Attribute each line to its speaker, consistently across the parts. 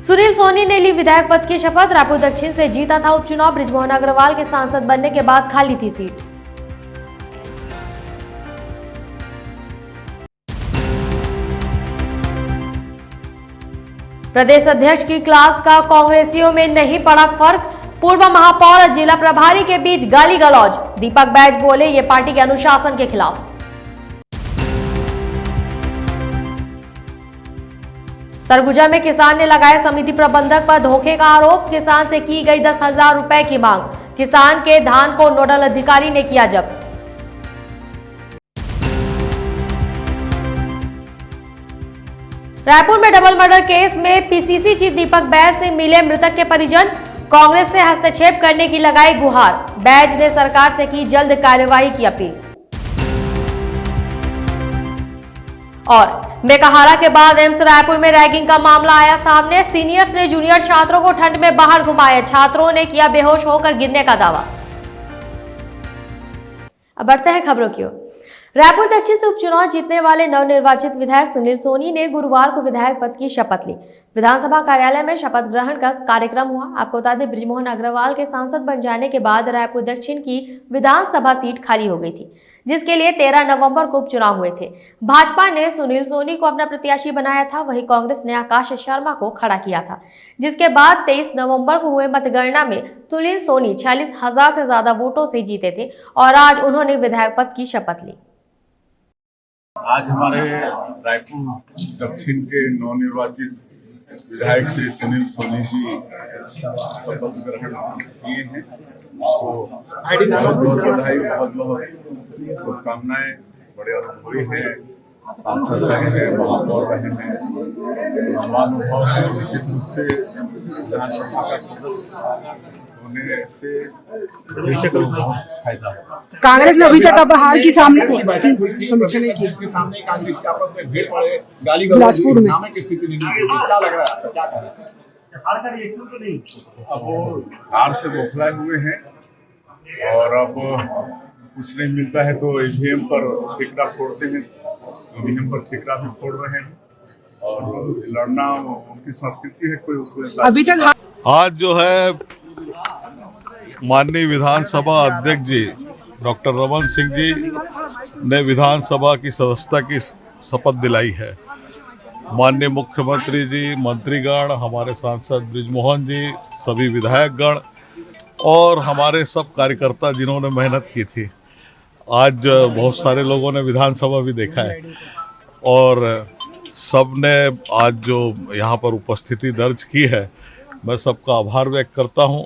Speaker 1: सुनील सोनी ने ली विधायक पद की शपथ। रायपुर दक्षिण से जीता था उपचुनाव। बृजमोहन अग्रवाल के सांसद बनने के बाद खाली थी सीट। प्रदेश अध्यक्ष की क्लास का कांग्रेसियों में नहीं पड़ा फर्क। पूर्व महापौर और जिला प्रभारी के बीच गाली गलौज। दीपक बैज बोले ये पार्टी के अनुशासन के खिलाफ। सरगुजा में किसान ने लगाया समिति प्रबंधक पर धोखे का आरोप। किसान से की गई 10,000 रुपए की मांग। किसान के धान को नोडल अधिकारी ने किया जब्त। रायपुर में डबल मर्डर केस में पीसीसी चीफ दीपक बैज से मिले मृतक के परिजन। कांग्रेस से हस्तक्षेप करने की लगाई गुहार। बैज ने सरकार से की जल्द कार्यवाही की अपील। और मेकाहारा के बाद एम्स रायपुर में रैगिंग का मामला आया सामने। सीनियर्स ने जूनियर छात्रों को ठंड में बाहर घुमाया। छात्रों ने किया बेहोश होकर गिरने का दावा। अब बढ़ते हैं खबरों की ओर। रायपुर दक्षिण से उपचुनाव जीतने वाले नवनिर्वाचित विधायक सुनील सोनी ने गुरुवार को विधायक पद की शपथ ली। विधानसभा कार्यालय में शपथ ग्रहण का कार्यक्रम हुआ। आपको बता दें, बृजमोहन अग्रवाल के सांसद बन जाने के बाद रायपुर दक्षिण की विधानसभा सीट खाली हो गई थी, जिसके लिए 13 नवंबर को उपचुनाव हुए थे। भाजपा ने सुनील सोनी को अपना प्रत्याशी बनाया था, वहीं कांग्रेस ने आकाश शर्मा को खड़ा किया था, जिसके बाद 23 नवंबर को हुए मतगणना में सुनील सोनी 46,000 से ज्यादा वोटों से जीते थे और आज उन्होंने विधायक पद की शपथ ली।
Speaker 2: आज हमारे रायपुर दक्षिण के नवनिर्वाचित विधायक श्री सुनील सोनी जी शपथ ग्रहण किए हैं। तो बहुत बहुत बधाई, बहुत बहुत शुभकामनाएं। बड़े अनुभवी हैं, सांसद रहे हैं, महापौर रहे हैं, महानुभाव हैं। निश्चित रूप से विधानसभा का सदस्य होने से देश को फायदा होगा।
Speaker 3: कांग्रेस ने अभी तक अब हार की सामने समीक्षा नहीं की।
Speaker 2: सामने कांग्रेस के आपस में भीड़ पड़े, गाली
Speaker 3: बिलासपुर में
Speaker 2: की स्थिति नहीं है। क्या लग रहा है, क्या करें?
Speaker 4: हार का रिएक्शन तो नहीं।
Speaker 2: अब वो हार से बौखलाए हुए हैं और अब कुछ नहीं मिलता है तो ईवीएम पर ठेकरा फोड़ते हैं। ईवीएम पर ठेकरा भी फोड़ रहे हैं और लड़ना उनकी संस्कृति है। कोई उसमें
Speaker 3: अभी तक
Speaker 5: आज जो है माननीय विधानसभा अध्यक्ष जी डॉक्टर रमन सिंह जी ने विधानसभा की सदस्यता की शपथ दिलाई है। माननीय मुख्यमंत्री जी, मंत्रीगण, हमारे सांसद बृजमोहन जी, सभी विधायकगण और हमारे सब कार्यकर्ता जिन्होंने मेहनत की थी। आज बहुत सारे लोगों ने विधानसभा भी देखा है और सब ने आज जो यहाँ पर उपस्थिति दर्ज की है, मैं सबका आभार व्यक्त करता हूँ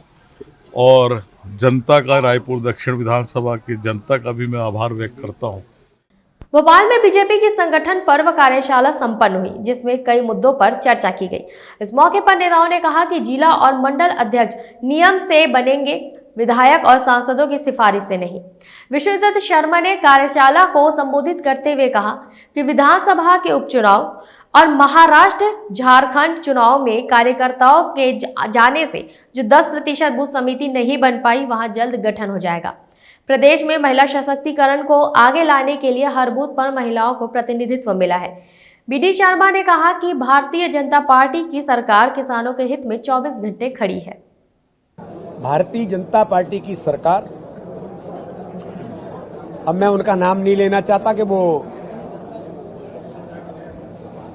Speaker 5: और जनता का, रायपुर दक्षिण विधानसभा की जनता का भी मैं आभार व्यक्त करता हूँ।
Speaker 1: भोपाल में बीजेपी की संगठन पर्व कार्यशाला संपन्न हुई, जिसमें कई मुद्दों पर चर्चा की गई। इस मौके पर नेताओं ने कहा कि जिला और मंडल अध्यक्ष नियम से बनेंगे, विधायक और सांसदों की सिफारिश से नहीं। विष्णुदत्त शर्मा ने कार्यशाला को संबोधित करते हुए कहा कि विधानसभा के उपचुनाव और महाराष्ट्र झारखंड चुनाव में कार्यकर्ताओं के जाने से जो 10% बूथ समिति नहीं बन पाई, वहां जल्द गठन हो जाएगा। प्रदेश में महिला सशक्तिकरण को आगे लाने के लिए हर बूथ पर महिलाओं को प्रतिनिधित्व मिला है। बीडी शर्मा ने कहा कि भारतीय जनता पार्टी की सरकार किसानों के हित में 24 घंटे खड़ी है।
Speaker 6: भारतीय जनता पार्टी की सरकार, अब मैं उनका नाम नहीं लेना चाहता, कि वो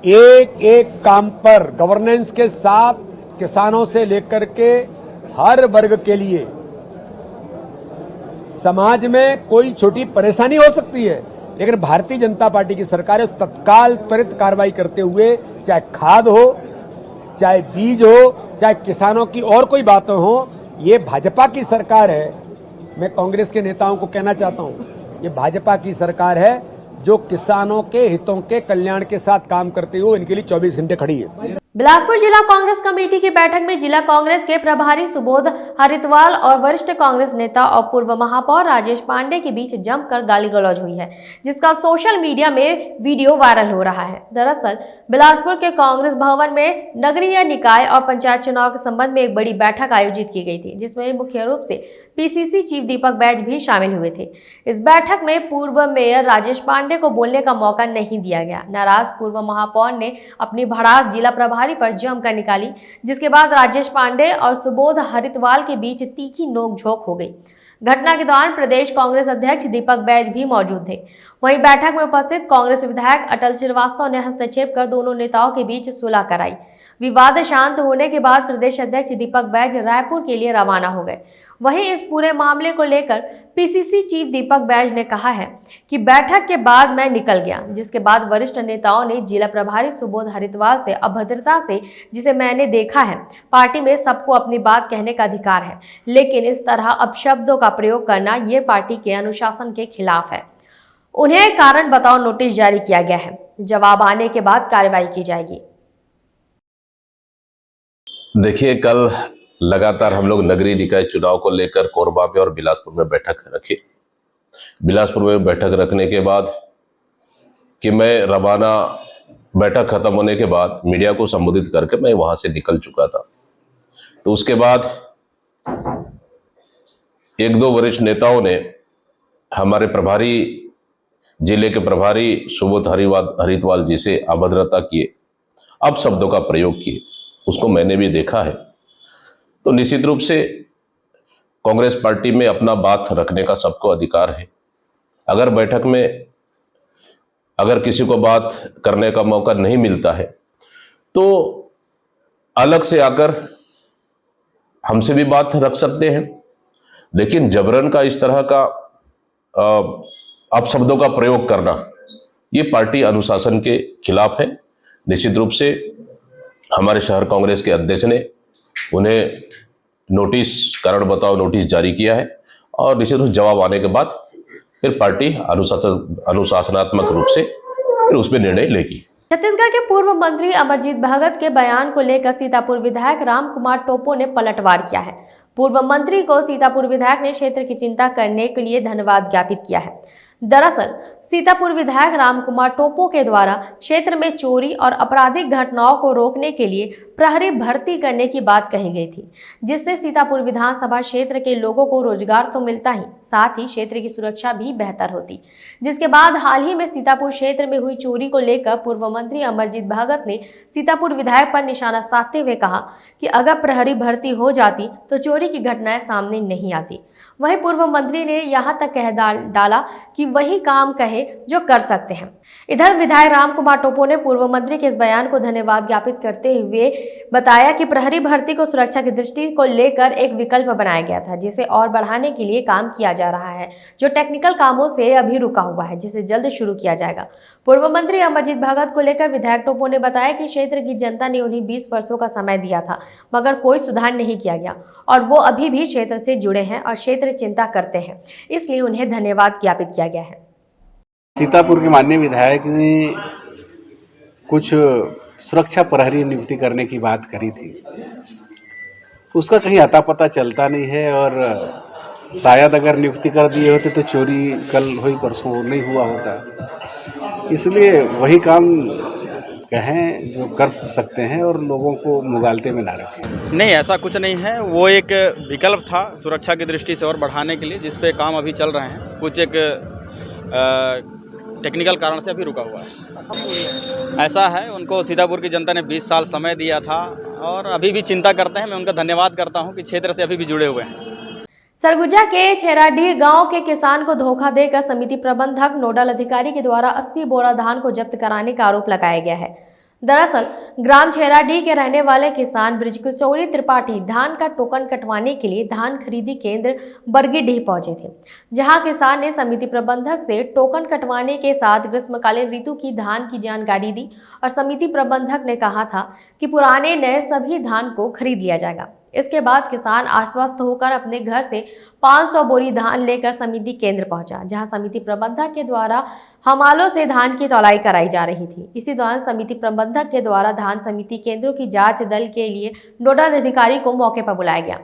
Speaker 6: एक एक काम पर गवर्नेंस के साथ किसानों से लेकर के हर वर्ग के लिए, समाज में कोई छोटी परेशानी हो सकती है, लेकिन भारतीय जनता पार्टी की सरकार तत्काल त्वरित कार्रवाई करते हुए, चाहे खाद हो, चाहे बीज हो, चाहे किसानों की और कोई बातें हो, ये भाजपा की सरकार है। मैं कांग्रेस के नेताओं को कहना चाहता हूं, ये भाजपा की सरकार है जो किसानों के हितों के कल्याण के साथ काम करते हुए इनके लिए 24 घंटे खड़ी है।
Speaker 1: बिलासपुर जिला कांग्रेस कमेटी की बैठक में जिला कांग्रेस के प्रभारी सुबोध हरितवाल और वरिष्ठ कांग्रेस नेता और पूर्व महापौर राजेश पांडे के बीच जमकर गाली गलौज हुई है, जिसका सोशल मीडिया में वीडियो वायरल हो रहा है। दरअसल बिलासपुर के कांग्रेस भवन में नगरीय निकाय और पंचायत चुनाव के संबंध में एक बड़ी बैठक आयोजित की गई थी, जिसमें मुख्य रूप से पीसीसी चीफ दीपक बैज भी शामिल हुए थे। इस बैठक में पूर्व मेयर राजेश पांडे को बोलने का मौका नहीं दिया गया। नाराज पूर्व महापौर ने अपनी भड़ास जिला प्रभारी प्रभारी पर जमकर निकाली, जिसके बाद राजेश पांडे और सुबोध हरितवाल के बीच तीखी नोकझोंक हो गई। घटना के दौरान प्रदेश कांग्रेस अध्यक्ष दीपक बैज भी मौजूद थे। वहीं बैठक में उपस्थित कांग्रेस विधायक अटल श्रीवास्तव ने हस्तक्षेप कर दोनों नेताओं के बीच सुलह कराई। विवाद शांत होने के बाद प्रदेश अध्यक्ष दीपक बैज रायपुर के लिए रवाना हो गए। वहीं इस पूरे मामले को लेकर पीसीसी चीफ दीपक बैज ने कहा है कि बैठक के बाद मैं निकल गया, जिसके बाद वरिष्ठ नेताओं ने जिला प्रभारी सुबोध हरितवाल से अभद्रता से, जिसे मैंने देखा है, पार्टी में सबको अपनी बात कहने का अधिकार है, लेकिन इस तरह अपशब्दों का प्रयोग करना ये पार्टी के अनुशासन के खिलाफ है। उन्हें कारण बताओ नोटिस जारी किया गया है। जवाब आने के बाद कार्रवाई की जाएगी।
Speaker 4: देखिए, कल लगातार हम लोग नगरीय निकाय चुनाव को लेकर कोरबा में और बिलासपुर में बैठक रखे। बिलासपुर में बैठक रखने के बाद कि मैं रवाना, बैठक खत्म होने के बाद मीडिया को संबोधित करके मैं वहां से निकल चुका था। तो उसके बाद एक दो वरिष्ठ नेताओं ने हमारे प्रभारी, जिले के प्रभारी सुबोध हरितवाल जी से अभद्रता किए, अपशब्दों का प्रयोग किए। उसको मैंने भी देखा है। तो निश्चित रूप से कांग्रेस पार्टी में अपना बात रखने का सबको अधिकार है। अगर बैठक में अगर किसी को बात करने का मौका नहीं मिलता है तो अलग से आकर हमसे भी बात रख सकते हैं, लेकिन जबरन का इस तरह का अपशब्दों का प्रयोग करना ये पार्टी अनुशासन के खिलाफ है। निश्चित रूप से हमारे शहर कांग्रेस के अध्यक्ष ने उन्हें नोटिस, कारण बताओ नोटिस जारी किया है और निश्चित रूप से जवाब आने के बाद फिर पार्टी अनुशासनात्मक रूप से फिर उस पर निर्णय लेगी।
Speaker 1: छत्तीसगढ़ के पूर्व मंत्री अमरजीत भगत के बयान को लेकर सीतापुर विधायक रामकुमार टोपो ने पलटवार किया है। पूर्व मंत्री को सीतापुर विधायक ने क्षेत्र की चिंता करने के लिए धन्यवाद ज्ञापित किया है। दरअसल सीतापुर विधायक रामकुमार टोपो के द्वारा क्षेत्र में चोरी और आपराधिक घटनाओं को रोकने के लिए प्रहरी भर्ती करने की बात कही गई थी, जिससे सीतापुर विधानसभा क्षेत्र के लोगों को रोजगार तो मिलता ही, साथ ही क्षेत्र की सुरक्षा भी बेहतर होती। जिसके बाद हाल ही में सीतापुर क्षेत्र में हुई चोरी को लेकर पूर्व मंत्री अमरजीत भगत ने सीतापुर विधायक पर निशाना साधते हुए कहा कि अगर प्रहरी भर्ती हो जाती तो चोरी की घटनाएं सामने नहीं आती। वहीं पूर्व मंत्री ने यहां तक कह डाला कि वही काम कहे जो कर सकते हैं। इधर विधायक रामकुमार टोपो ने पूर्व मंत्री के इस बयान को धन्यवाद ज्ञापित करते हुए बताया कि प्रहरी भर्ती को सुरक्षा की दृष्टि को लेकर एक विकल्प बनाया गया था, जिसे और बढ़ाने के लिए काम किया जा रहा है, जो टेक्निकल कामों से अभी रुका हुआ है, जिसे जल्द शुरू किया जाएगा। पूर्व मंत्री अमरजीत भगत को लेकर विधायक टोपो ने बताया कि क्षेत्र की जनता ने उन्हें 20 वर्षों का समय दिया था, मगर कोई सुधार नहीं किया गया और वो अभी भी क्षेत्र से जुड़े हैं और क्षेत्र चिंता करते हैं, इसलिए उन्हें धन्यवाद ज्ञापित किया गया है।
Speaker 7: सीतापुर के माननीय विधायक ने कुछ सुरक्षा प्रहरी नियुक्ति करने की बात करी थी, उसका कहीं अता पता चलता नहीं है और शायद अगर नियुक्ति कर दिए होते तो चोरी कल हुई परसों नहीं हुआ होता। इसलिए वही काम कहें जो कर सकते हैं और लोगों को मुगालते में ना रखें।
Speaker 8: नहीं, ऐसा कुछ नहीं है। वो एक विकल्प था सुरक्षा की दृष्टि से और बढ़ाने के लिए, जिस पे काम अभी चल रहे हैं। कुछ एक टेक्निकल कारण से अभी रुका हुआ है। ऐसा है, उनको सीतापुर की जनता ने 20 साल समय दिया था और अभी भी चिंता करते हैं। मैं उनका धन्यवाद करता हूं कि क्षेत्र से अभी भी जुड़े हुए हैं।
Speaker 1: सरगुजा के छेराडीह गांव के किसान को धोखा देकर समिति प्रबंधक नोडल अधिकारी के द्वारा 80 बोरा धान को जब्त कराने का आरोप लगाया गया है। दरअसल ग्राम छेराडीह के रहने वाले किसान ब्रिजकिशोरी त्रिपाठी धान का टोकन कटवाने के लिए धान खरीदी केंद्र बरगीडीह पहुंचे थे, जहां किसान ने समिति प्रबंधक से टोकन कटवाने के साथ ग्रीष्मकालीन ऋतु की धान की जानकारी दी और समिति प्रबंधक ने कहा था कि पुराने नए सभी धान को खरीद लिया जाएगा। इसके बाद किसान आश्वस्त होकर अपने घर से 500 बोरी धान लेकर समिति केंद्र पहुंचा, जहां समिति प्रबंधक के द्वारा हमालों से धान की तौलाई कराई जा रही थी। इसी दौरान समिति प्रबंधक के द्वारा धान समिति केंद्रों की जांच दल के लिए नोडल अधिकारी को मौके पर बुलाया गया।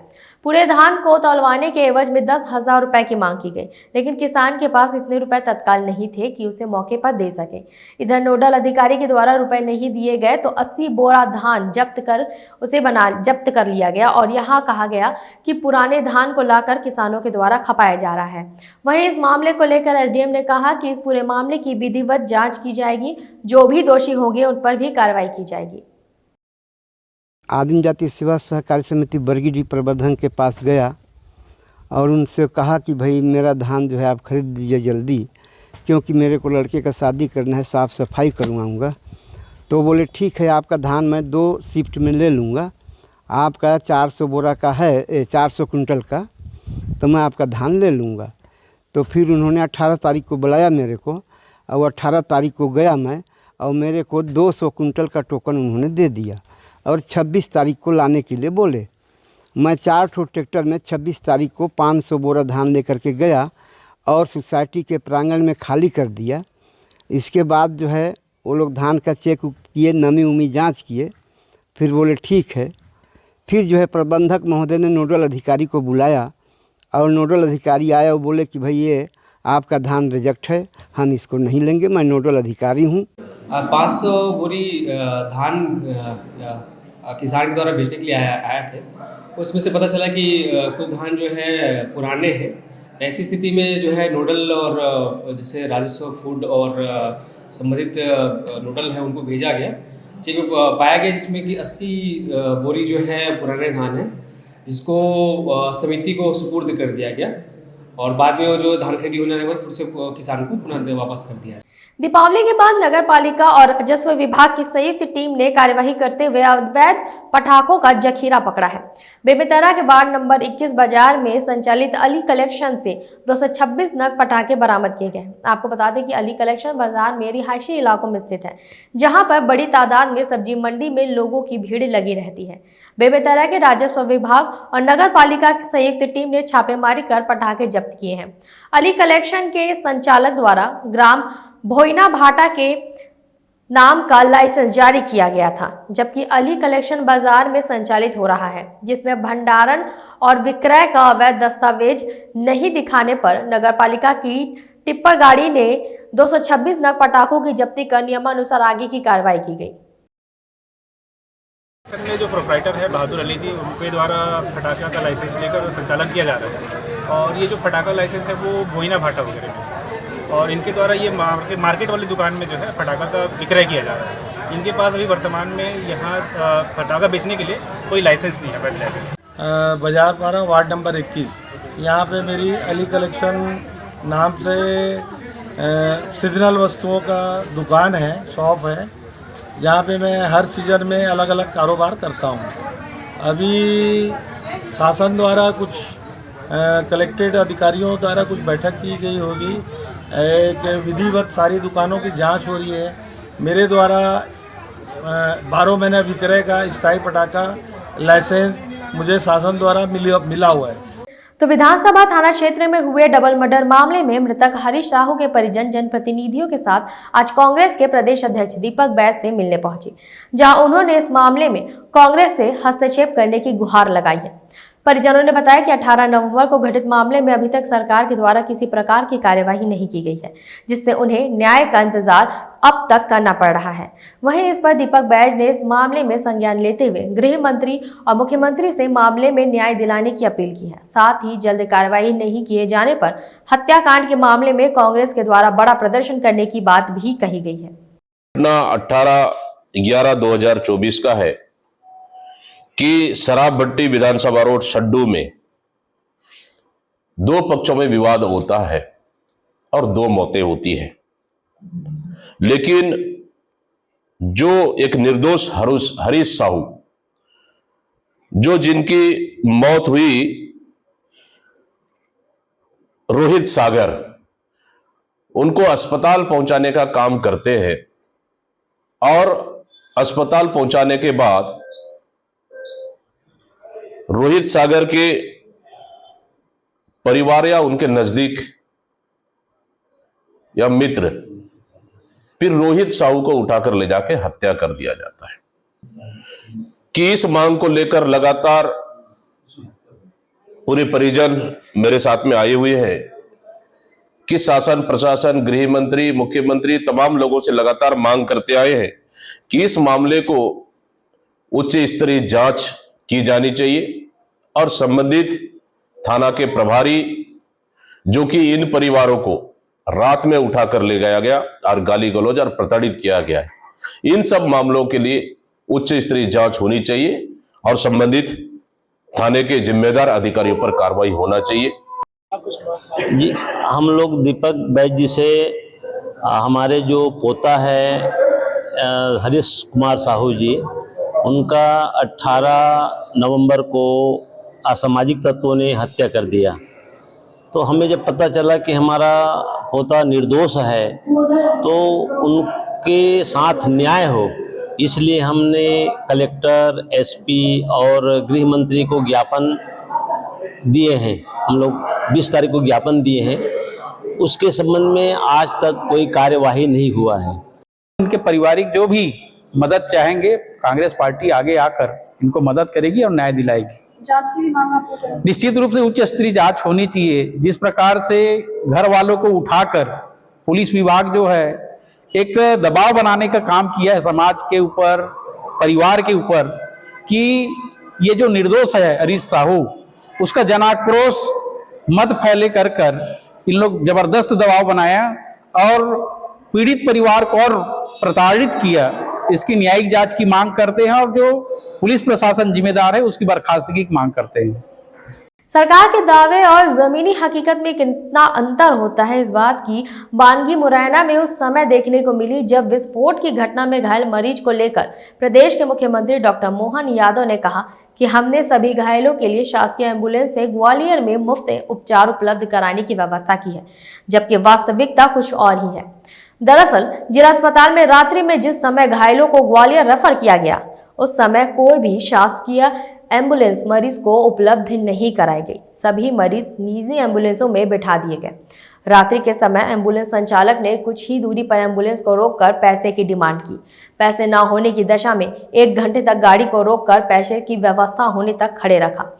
Speaker 1: पूरे धान को तौलवाने के एवज में 10,000 रुपए की मांग की गई, लेकिन किसान के पास इतने रुपए तत्काल नहीं थे कि उसे मौके पर दे सके। इधर नोडल अधिकारी के द्वारा रुपए नहीं दिए गए तो 80 बोरा धान जब्त कर लिया गया और यहाँ कहा गया कि पुराने धान को लाकर किसानों के द्वारा खपाया जा रहा है। वहीं इस मामले को लेकर एसडीएम ने कहा कि इस पूरे मामले की विधिवत जांच की जाएगी, जो भी दोषी होंगे उन पर भी कार्रवाई की जाएगी।
Speaker 9: आदिम जाति सेवा सहकारी समिति बरगीडी प्रबंधन के पास गया और उनसे कहा कि भाई मेरा धान जो है आप खरीद दीजिए जल्दी, क्योंकि मेरे को लड़के का शादी करना है, साफ़ सफाई करवाऊँगा। तो बोले ठीक है, आपका धान मैं 2 शिफ्ट में ले लूँगा, आपका 400 बोरा का है, 400 कुंटल का, तो मैं आपका धान ले लूँगा। तो फिर उन्होंने 18 तारीख को बुलाया मेरे को, और 18 तारीख को गया मैं, और मेरे को 200 कुंटल का टोकन उन्होंने दे दिया और 26 तारीख को लाने के लिए बोले। मैं 4 ठो ट्रैक्टर में 26 तारीख को 500 बोरा धान लेकर के गया और सोसाइटी के प्रांगण में खाली कर दिया। इसके बाद जो है वो लोग धान का चेक किए, नमी उमी जांच किए, फिर बोले ठीक है। फिर जो है प्रबंधक महोदय ने नोडल अधिकारी को बुलाया और नोडल अधिकारी आया और बोले कि भाई ये आपका धान रिजेक्ट है, हम इसको नहीं लेंगे, मैं नोडल अधिकारी हूँ।
Speaker 10: 500 बोरी धान किसान के द्वारा बेचने के लिए आया थे। उसमें से पता चला कि कुछ धान जो है पुराने हैं। ऐसी स्थिति में जो है नोडल और जैसे राजस्व फूड और संबंधित नोडल है उनको भेजा गया। चेक में पाया गया जिसमें कि 80 बोरी जो है पुराने धान है, जिसको समिति को सुपुर्द कर दिया गया और बाद में वो जो धान खरीदी होने के बाद फिर से किसान को पुनः वापस कर दिया।
Speaker 1: दीपावली के बाद नगर पालिका और राजस्व विभाग की संयुक्त टीम ने कार्यवाही करते हुए अवैध पटाखों का जखीरा पकड़ा है। बेमेतरा के वार्ड नंबर 21 बाजार में संचालित अली कलेक्शन से 226 नग पटाखे बरामद किए गए। आपको बता दें कि अली कलेक्शन बाजार में रिहायशी इलाकों में स्थित है, जहां पर बड़ी तादाद में सब्जी मंडी में लोगों की भीड़ लगी रहती है। बेमेतरा के राजस्व विभाग और नगर पालिका की संयुक्त टीम ने छापेमारी कर पटाखे जब्त किए हैं। अली कलेक्शन के संचालक द्वारा ग्राम भोइना भाटा के नाम का लाइसेंस जारी किया गया था, जबकि अली कलेक्शन बाजार में संचालित हो रहा है, जिसमें भंडारण और विक्रय का अवैध दस्तावेज नहीं दिखाने पर नगरपालिका की टिप्पर गाड़ी ने 226 नग पटाखों की जब्ती कर नियमानुसार आगे की कार्रवाई की गई।
Speaker 11: में जो प्रोप्राइटर है बहादुर अली जी, उनके द्वारा फटाखा का लाइसेंस लेकर संचालन किया जा रहा है और ये जो फटाखा लाइसेंस है वो भोइना भाटा वगैरह में, और इनके द्वारा ये मार्केट वाली दुकान में जो है फटाखा का विक्रय किया जा रहा है। इनके पास अभी वर्तमान में यहाँ फटाखा बेचने के लिए कोई लाइसेंस नहीं है, वैध लाइसेंस।
Speaker 12: बाजार पारा वार्ड नंबर 21, यहाँ पे मेरी अली कलेक्शन नाम से सीजनल वस्तुओं का दुकान है, शॉप है, जहाँ पे मैं हर सीज़न में अलग अलग कारोबार करता हूँ। अभी शासन द्वारा कुछ कलेक्टेड अधिकारियों द्वारा कुछ बैठक की गई होगी, एक विधिवत सारी दुकानों की जांच हो रही है। मेरे द्वारा 12 महीने विक्रय का स्थायी पटाखा लाइसेंस मुझे शासन द्वारा मिला हुआ है।
Speaker 1: तो विधानसभा थाना क्षेत्र में हुए डबल मर्डर मामले में मृतक हरीश साहू के परिजन जनप्रतिनिधियों के साथ आज कांग्रेस के प्रदेश अध्यक्ष दीपक बैस से मिलने पहुंचे, जहां उन्होंने इस मामले में कांग्रेस से हस्तक्षेप करने की गुहार लगाई है। परिजनों ने बताया कि 18 नवंबर को घटित मामले में अभी तक सरकार के द्वारा किसी प्रकार की कार्यवाही नहीं की गई है, जिससे उन्हें न्याय का इंतजार अब तक करना पड़ रहा है। वहीं इस पर दीपक बैस ने इस मामले में संज्ञान लेते हुए गृह मंत्री और मुख्यमंत्री से मामले में न्याय दिलाने की अपील की है। साथ ही जल्द कार्रवाई नहीं किए जाने पर हत्याकांड के मामले में कांग्रेस के द्वारा बड़ा प्रदर्शन करने की बात भी कही गई है।
Speaker 4: 18/11/2024 का है कि शराब भट्टी विधानसभा रोड सड्डू में 2 पक्षों में विवाद होता है और 2 मौतें होती है, लेकिन जो एक निर्दोष हरीश साहू जिनकी मौत हुई, रोहित सागर, उनको अस्पताल पहुंचाने का काम करते हैं और अस्पताल पहुंचाने के बाद रोहित सागर के परिवार या उनके नजदीक या मित्र फिर रोहित साहू को उठाकर ले जाके हत्या कर दिया जाता है। कि इस मांग को लेकर लगातार पूरे परिजन मेरे साथ में आए हुए हैं कि शासन प्रशासन, गृह मंत्री, मुख्यमंत्री तमाम लोगों से लगातार मांग करते आए हैं कि इस मामले को उच्च स्तरीय जांच की जानी चाहिए और संबंधित थाना के प्रभारी जो कि इन परिवारों को रात में उठाकर ले गया गया और गाली गलौज और प्रताड़ित किया गया है, इन सब मामलों के लिए उच्च स्तरीय जांच होनी चाहिए और संबंधित थाने के जिम्मेदार अधिकारियों पर कार्रवाई होना चाहिए।
Speaker 13: जी, हम लोग दीपक बैज जी से हमारे जो पोता है हरीश कुमार साहू जी, उनका 18 नवंबर को असामाजिक तत्वों ने हत्या कर दिया। तो हमें जब पता चला कि हमारा पोता निर्दोष है तो उनके साथ न्याय हो, इसलिए हमने कलेक्टर, एसपी और गृह मंत्री को ज्ञापन दिए हैं। हम लोग 20 तारीख को ज्ञापन दिए हैं। उसके संबंध में आज तक कोई कार्यवाही नहीं हुआ है।
Speaker 14: उनके पारिवारिक जो भी मदद चाहेंगे, कांग्रेस पार्टी आगे आकर इनको मदद करेगी और न्याय दिलाएगी।
Speaker 3: जांच की भी मांग आपको करें?
Speaker 14: निश्चित रूप से उच्च स्तरीय जांच होनी चाहिए। जिस प्रकार से घर वालों को उठाकर पुलिस विभाग जो है एक दबाव बनाने का काम किया है समाज के ऊपर, परिवार के ऊपर, कि ये जो निर्दोष है हरीश साहू, उसका जनाक्रोश मत फैले कर इन लोग जबरदस्त दबाव बनाया और पीड़ित परिवार को और प्रताड़ित किया। इसकी न्यायिक जांच की मांग करते हैं और जो पुलिस प्रशासन जिम्मेदार है उसकी बर्खास्तगी की मांग करते हैं।
Speaker 1: सरकार के दावे और जमीनी हकीकत में कितना अंतर होता है, इस बात की बानगी मुरैना में उस समय देखने को मिली जब विस्फोट की घटना में घायल मरीज को लेकर प्रदेश के मुख्यमंत्री डॉक्टर मोहन यादव ने कहा कि हमने सभी घायलों के लिए शासकीय एम्बुलेंस से ग्वालियर में मुफ्त उपचार उपलब्ध कराने की व्यवस्था की है, जबकि वास्तविकता कुछ और ही है। दरअसल जिला अस्पताल में रात्रि में जिस समय घायलों को ग्वालियर रेफर किया गया, उस समय कोई भी शासकीय एम्बुलेंस मरीज को उपलब्ध नहीं कराई गई। सभी मरीज निजी एम्बुलेंसों में बिठा दिए गए। रात्रि के समय एम्बुलेंस संचालक ने कुछ ही दूरी पर एम्बुलेंस को रोककर पैसे की डिमांड की। पैसे न होने की दशा में 1 घंटे तक गाड़ी को रोककर पैसे की व्यवस्था होने तक खड़े रखा।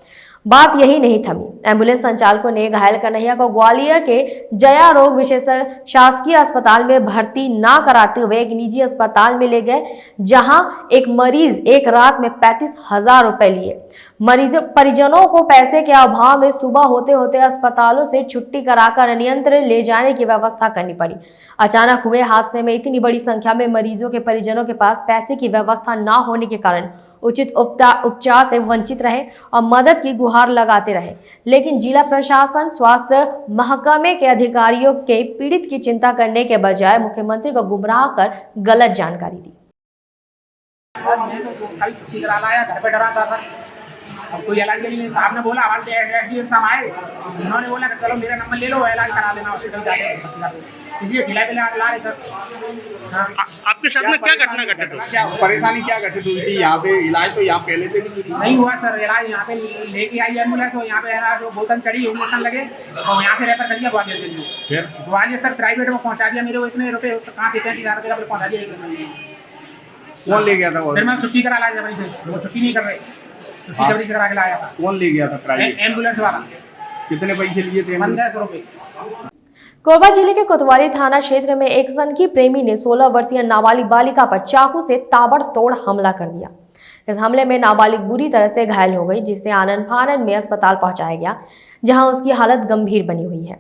Speaker 1: बात यही नहीं थमी। एम्बुलेंस संचालकों ने घायल कन्हैया को ग्वालियर के जया रोग विशेषज्ञ शासकीय अस्पताल में भर्ती ना कराते हुए एक निजी अस्पताल में ले गए, जहां एक मरीज एक रात में 35,000 रुपए लिए। मरीजों परिजनों को पैसे के अभाव में सुबह होते होते अस्पतालों से छुट्टी कराकर अन्यत्र ले जाने की व्यवस्था करनी पड़ी। अचानक हुए हादसे में इतनी बड़ी संख्या में मरीजों के परिजनों के पास पैसे की व्यवस्था ना होने के कारण उचित उपचार से वंचित रहे और मदद की गुहार लगाते रहे, लेकिन जिला प्रशासन, स्वास्थ्य महकमे के अधिकारियों के पीड़ित की चिंता करने के बजाय मुख्यमंत्री को गुमराह कर गलत जानकारी दी।
Speaker 15: छुट्टी करा लाया, घर पे डरा था। अब कोई इलाज के लिए साहब ने बोला, हमारे एसडीएम साहब आए, उन्होंने बोला कि चलो मेरा नंबर ले लो, इलाज करा देना हॉस्पिटल जाके, इसलिए ढिलाई पे ला रहे सर।
Speaker 11: आपके साथ में क्या घटना घटित हुई?
Speaker 15: क्या परेशानी क्या घटित हुई थी? यहाँ से इलाज तो यहाँ पहले से भी नहीं हुआ सर। इलाज यहाँ पे लेके आई एम्बुलेंस और यहाँ पे जो बोतल चढ़ी, इंजेक्शन लगे और यहाँ से रेफर कर दिया ग्वालियर के लिए। फिर ग्वालियर सर प्राइवेट में पहुँचा दिया। मेरे को इतने रुपये कहाँ थे, 35,000 रुपये पहुँचा दिया। कौन ले गया था? फिर मैं छुट्टी करा लाया जबरी से, वो छुट्टी नहीं कर रहे, छुट्टी जबरी से करा के लाया था। कौन ले गया था? प्राइवेट एम्बुलेंस वाला। कितने पैसे लिए थे? 1500 रुपये।
Speaker 1: कोरबा जिले के कोतवाली थाना क्षेत्र में एक सनकी प्रेमी ने 16 वर्षीय नाबालिग बालिका पर चाकू से ताबड़तोड़ हमला कर दिया। इस हमले में नाबालिग बुरी तरह से घायल हो गई, जिसे आनन फानन में अस्पताल पहुंचाया गया, जहां उसकी हालत गंभीर बनी हुई है।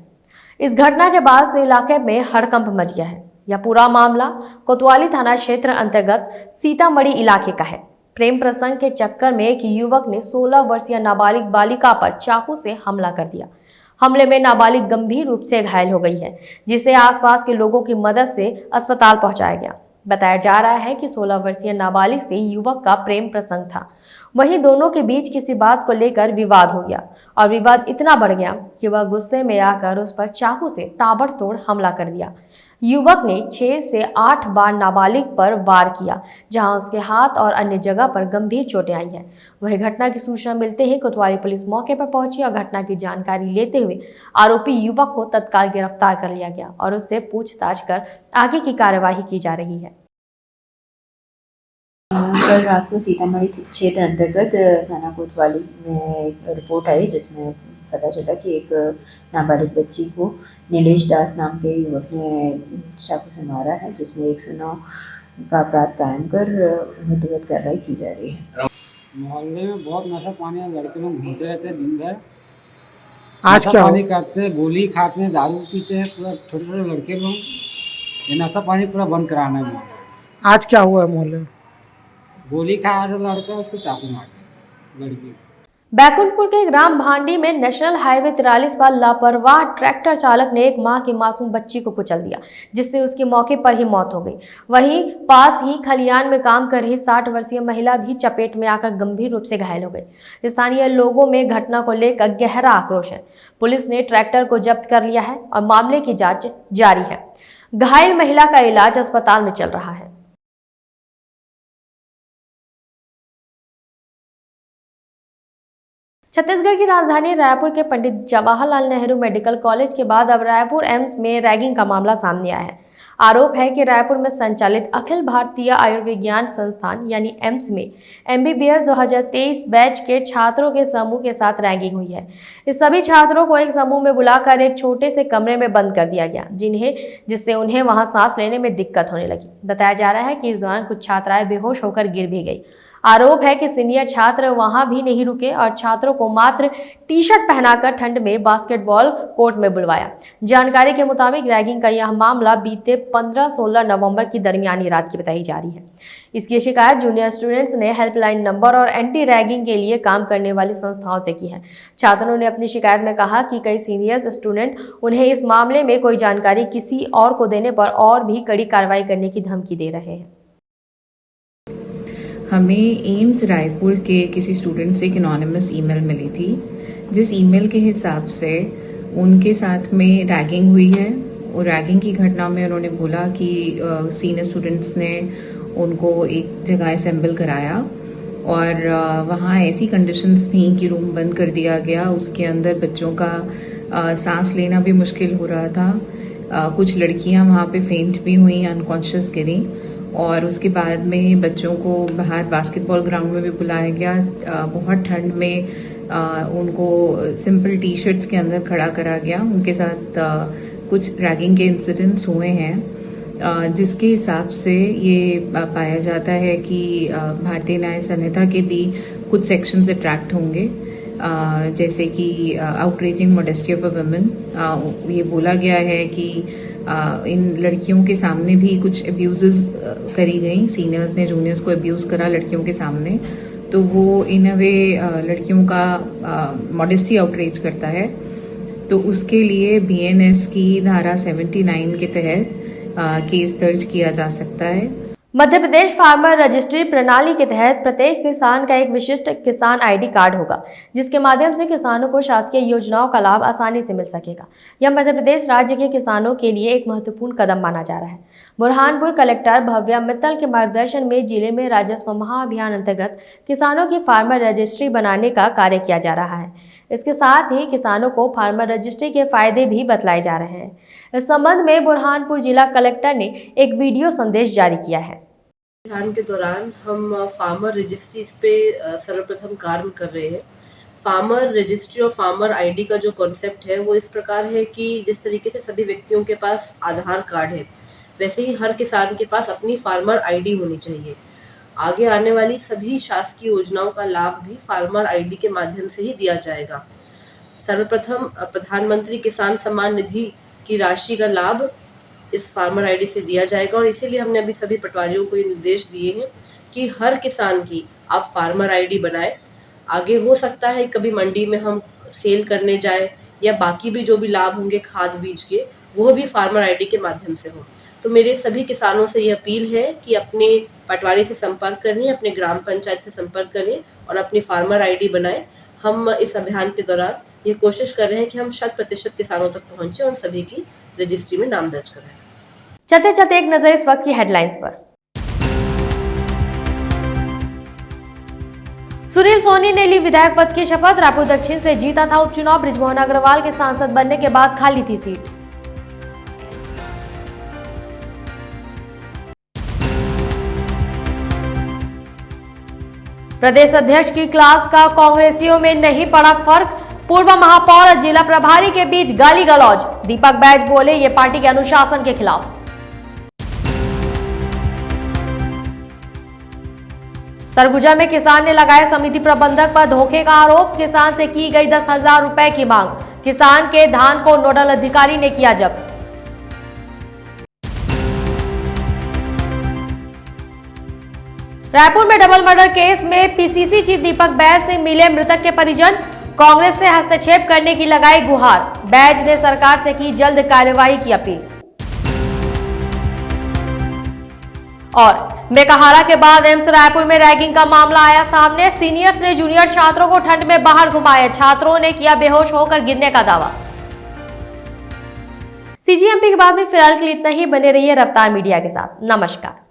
Speaker 1: इस घटना के बाद से इलाके में हड़कंप मच गया है। यह पूरा मामला कोतवाली थाना क्षेत्र अंतर्गत सीतामढ़ी इलाके का है। प्रेम प्रसंग के चक्कर में एक युवक ने 16 वर्षीय नाबालिग बालिका पर चाकू से हमला कर दिया। हमले में नाबालिग गंभीर रूप से घायल हो गई है, जिसे आसपास के लोगों की मदद से अस्पताल पहुंचाया गया। बताया जा रहा है कि 16 वर्षीय नाबालिग से युवक का प्रेम प्रसंग था। वहीं दोनों के बीच किसी बात को लेकर विवाद हो गया और विवाद इतना बढ़ गया कि वह गुस्से में आकर उस पर चाकू से ताबड़तोड़ हमला कर दिया। युवक ने 6 से 8 बार नाबालिग पर वार किया, जहां उसके हाथ और अन्य जगह पर गंभीर चोटें आई हैं। वही घटना की सूचना मिलते ही कोतवाली पुलिस मौके पर पहुंची और घटना की जानकारी लेते हुए आरोपी युवक को तत्काल गिरफ्तार कर लिया गया और उससे पूछताछ कर आगे की कार्यवाही की जा रही है।
Speaker 16: कल रात को सीतामढ़ी क्षेत्र अंतर्गत थाना कोतवाली में एक रिपोर्ट आई, जिसमें पता चला कि एक नाबालिग बच्ची को नीलेश दास नाम के युवक ने चाकू से मारा है, जिसमें 109 का अपराध कायम कर विधिवत कार्रवाई की जा रही है।
Speaker 17: मोहल्ले में बहुत नशा पानी है, लड़के लोग घूमते रहते हैं दिन भर।
Speaker 3: आज क्या
Speaker 17: पानी करते हैं, गोली खाते हैं, दारू पीते हैं, पूरा छोटे छोटे लड़के लोग। ये नशा पानी पूरा बंद कराना है।
Speaker 3: आज क्या हुआ है मोहल्ले में?
Speaker 17: गोली खाया जो लड़का, उसको चाकू मार दिया। लड़की।
Speaker 1: बैकुंठपुर के ग्राम भांडी में नेशनल हाईवे 43 पर लापरवाह ट्रैक्टर चालक ने एक मां की मासूम बच्ची को कुचल दिया, जिससे उसकी मौके पर ही मौत हो गई। वहीं पास ही खलियान में काम कर रही 60 वर्षीय महिला भी चपेट में आकर गंभीर रूप से घायल हो गई। स्थानीय लोगों में घटना को लेकर गहरा आक्रोश है। पुलिस ने ट्रैक्टर को जब्त कर लिया है और मामले की जाँच जारी है। घायल महिला का इलाज अस्पताल में चल रहा है। छत्तीसगढ़ की राजधानी रायपुर के पंडित जवाहरलाल नेहरू मेडिकल कॉलेज के बाद अब रायपुर एम्स में रैगिंग का मामला सामने आया है। आरोप है कि रायपुर में संचालित अखिल भारतीय आयुर्विज्ञान संस्थान यानी एम्स में MBBS 2023 बैच के छात्रों के समूह के साथ रैगिंग हुई है। इस सभी छात्रों को एक समूह में बुलाकर एक छोटे से कमरे में बंद कर दिया गया, जिससे उन्हें वहां सांस लेने में दिक्कत होने लगी। बताया जा रहा है कि इस दौरान कुछ छात्राएं बेहोश होकर गिर भी गई। आरोप है कि सीनियर छात्र वहां भी नहीं रुके और छात्रों को मात्र टी-शर्ट पहनाकर ठंड में बास्केटबॉल कोर्ट में बुलवाया। जानकारी के मुताबिक रैगिंग का यह मामला बीते 15-16 नवंबर की दरमियानी रात की बताई जा रही है। इसकी शिकायत जूनियर स्टूडेंट्स ने हेल्पलाइन नंबर और एंटी रैगिंग के लिए काम करने वाली संस्थाओं से की है। छात्रों ने अपनी शिकायत में कहा कि कई सीनियर स्टूडेंट उन्हें इस मामले में कोई जानकारी किसी और को देने पर और भी कड़ी कार्रवाई करने की धमकी दे रहे हैं।
Speaker 18: हमें एम्स रायपुर के किसी स्टूडेंट से एक एनोनिमस ईमेल मिली थी, जिस ईमेल के हिसाब से उनके साथ में रैगिंग हुई है और रैगिंग की घटना में उन्होंने बोला कि सीनियर स्टूडेंट्स ने उनको एक जगह असेंबल कराया और वहाँ ऐसी कंडीशंस थी कि रूम बंद कर दिया गया। उसके अंदर बच्चों का सांस लेना भी मुश्किल हो रहा था। कुछ लड़कियां वहाँ पे फेंट भी हुई, अनकॉन्शियस गिरी और उसके बाद में बच्चों को बाहर बास्केटबॉल ग्राउंड में भी बुलाया गया। बहुत ठंड में उनको सिंपल टी-शर्ट्स के अंदर खड़ा करा गया। उनके साथ कुछ रैगिंग के इंसिडेंट्स हुए हैं, जिसके हिसाब से ये पाया जाता है कि भारतीय न्याय संहिता के भी कुछ सेक्शंस अट्रैक्ट होंगे, जैसे कि outraging modesty of a woman. ये बोला गया है कि इन लड़कियों के सामने भी कुछ अब्यूजेस करी गई, सीनियर्स ने जूनियर्स को अब्यूज करा लड़कियों के सामने, तो वो इन अ वे लड़कियों का मॉडेस्टी आउटरेज करता है। तो उसके लिए BNS की धारा 79 के तहत केस दर्ज किया जा सकता है।
Speaker 1: मध्य प्रदेश फार्मर रजिस्ट्री प्रणाली के तहत प्रत्येक किसान का एक विशिष्ट किसान ID कार्ड होगा, जिसके माध्यम से किसानों को शासकीय योजनाओं का लाभ आसानी से मिल सकेगा। यह मध्य प्रदेश राज्य के किसानों के लिए एक महत्वपूर्ण कदम माना जा रहा है। बुरहानपुर कलेक्टर भव्या मित्तल के मार्गदर्शन में जिले में राजस्व महाअभियान अंतर्गत किसानों की फार्मर रजिस्ट्री बनाने का कार्य किया जा रहा है। इसके साथ ही किसानों को फार्मर रजिस्ट्री के फायदे भी बतलाए जा रहे हैं। इस संबंध में बुरहानपुर जिला कलेक्टर ने एक वीडियो संदेश जारी किया है।
Speaker 19: अभियान के दौरान हम फार्मर रजिस्ट्रीज पे सर्वप्रथम कार्य कर रहे हैं। फार्मर रजिस्ट्री और फार्मर ID का जो कॉन्सेप्ट है वो इस प्रकार है कि जिस तरीके से सभी व्यक्तियों के पास आधार कार्ड है, वैसे ही हर किसान के पास अपनी फार्मर ID होनी चाहिए। आगे आने वाली सभी शासकीय योजनाओं का लाभ भी फार्मर ID के माध्यम से ही दिया जाएगा। सर्वप्रथम प्रधानमंत्री किसान सम्मान निधि की राशि का लाभ इस फार्मर ID से दिया जाएगा और इसीलिए हमने अभी सभी पटवारियों को ये निर्देश दिए हैं कि हर किसान की आप फार्मर ID बनाएं। आगे हो सकता है कभी मंडी में हम सेल करने जाए या बाकी भी जो भी लाभ होंगे खाद बीज के, वो भी फार्मर ID के माध्यम से हो। तो मेरे सभी किसानों से ये अपील है कि अपने पटवारी से संपर्क करें, अपने ग्राम पंचायत से संपर्क करें और अपनी फार्मर ID बनाएं। हम इस अभियान के दौरान ये कोशिश कर रहे हैं कि हम 100% किसानों तक पहुंचे और सभी की रजिस्ट्री में नाम दर्ज कराएं।
Speaker 1: चलते चलते एक नजर इस वक्त की हेडलाइंस पर। सुनील सोनी ने ली विधायक पद की शपथ। रायपुर दक्षिण से जीता था उपचुनाव। बृजमोहन अग्रवाल के सांसद बनने के बाद खाली थी सीट। प्रदेश अध्यक्ष की क्लास का कांग्रेसियों में नहीं पड़ा फर्क। पूर्व महापौर और जिला प्रभारी के बीच गाली गलौज। दीपक बैज बोले ये पार्टी के अनुशासन के खिलाफ। सरगुजा में किसान ने लगाया समिति प्रबंधक पर धोखे का आरोप। किसान से की गई 10,000 रुपए की मांग। किसान के धान को नोडल अधिकारी ने किया जब्त। रायपुर में डबल मर्डर केस में पीसीसी चीफ दीपक बैज से मिले मृतक के परिजन, कांग्रेस से हस्तक्षेप करने की लगाई गुहार। बैज ने सरकार से की जल्द कार्रवाई की अपील। और मेकाहारा के बाद एम्स रायपुर में रैगिंग का मामला आया सामने। सीनियर्स ने जूनियर छात्रों को ठंड में बाहर घुमाया, छात्रों ने किया बेहोश होकर गिरने का दावा। सीजीएमपी के बाद में फिलहाल के लिए इतना ही। बने रहिए रफ्तार मीडिया के साथ। नमस्कार।